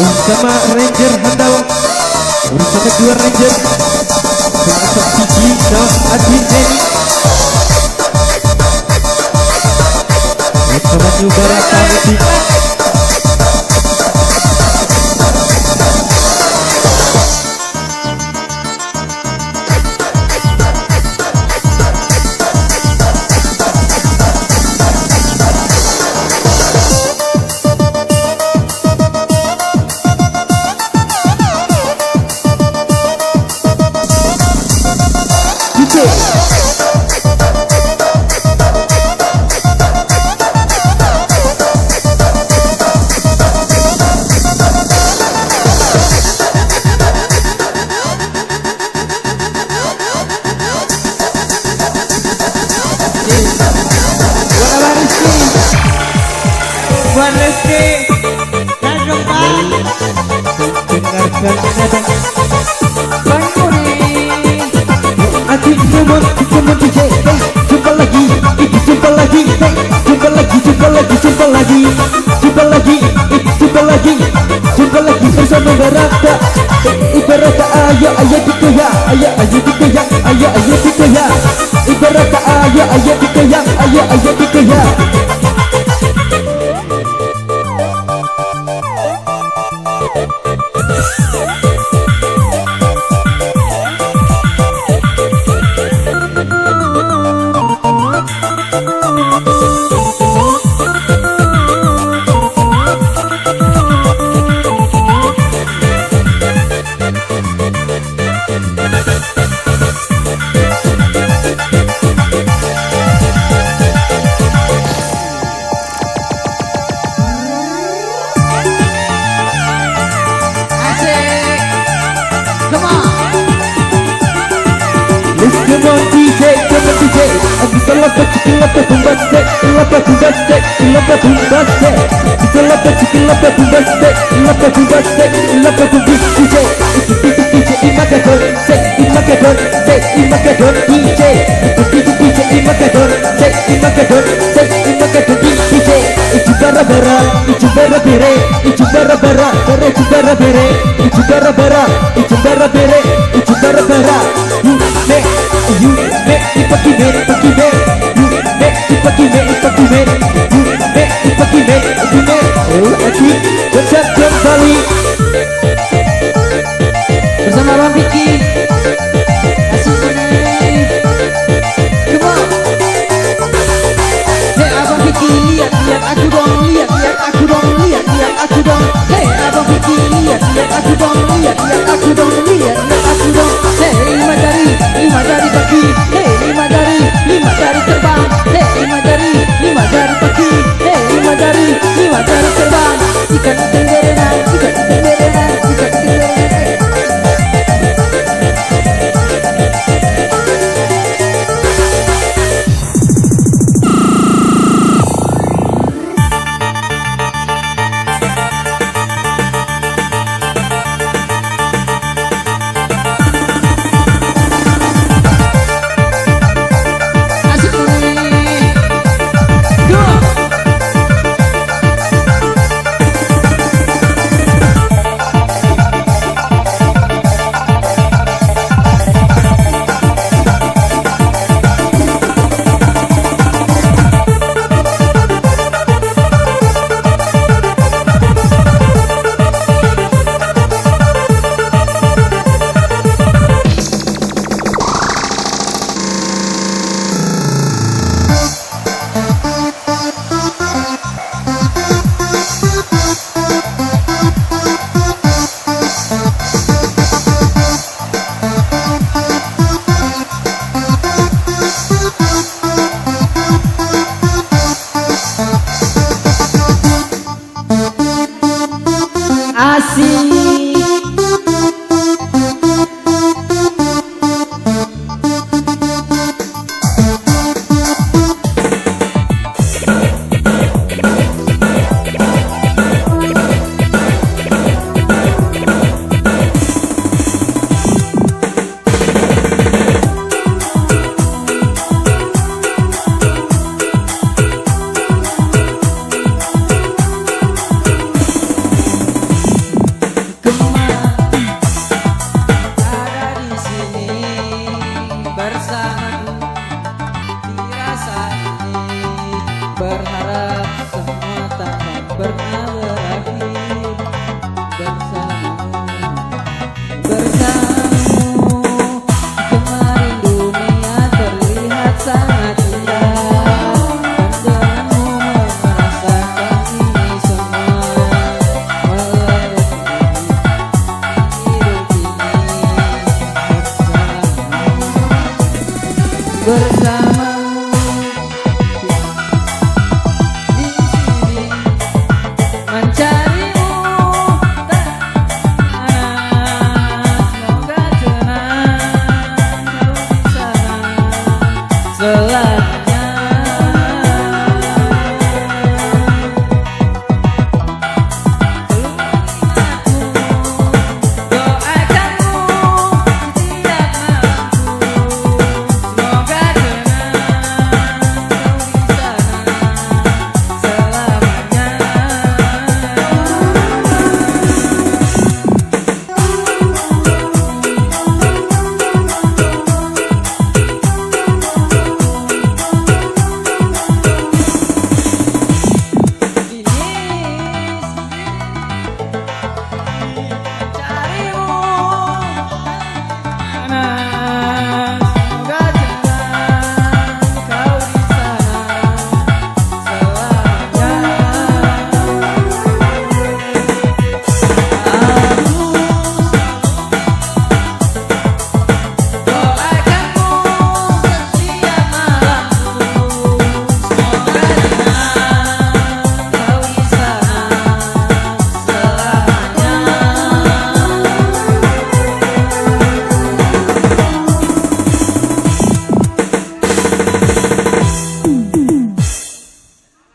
sama Ranger Handal urusan kedua Ranger sama Cici dan Adi Neni sama Nubara Tanti Buat Rizky Kagem Pak dengarkan nada Bang Kuning Adik Demon DJ hey, jumpa lagi jumpa lagi hey, jumpa lagi jumpa lagi jumpa lagi jumpa lagi jumpa lagi jumpa lagi bersama Barata Ibarata ayo ayo dikoyak ayo ayo dikoyak ayo ayo dikoyak Ibarata ayo ayo dikoyak ayo ayo dikoyak bersama Bang Vicky Asik Kuning Come on Hey Abang Vicky lihat aku dong lihat aku dong lihat aku dong Hey Abang Vicky lihat aku dong lihat aku dong lihat aku dong Hey lima jari kaki Hey lima jari terbang Hey lima jari kaki Hey lima jari terbang Ikan tenderenan Asik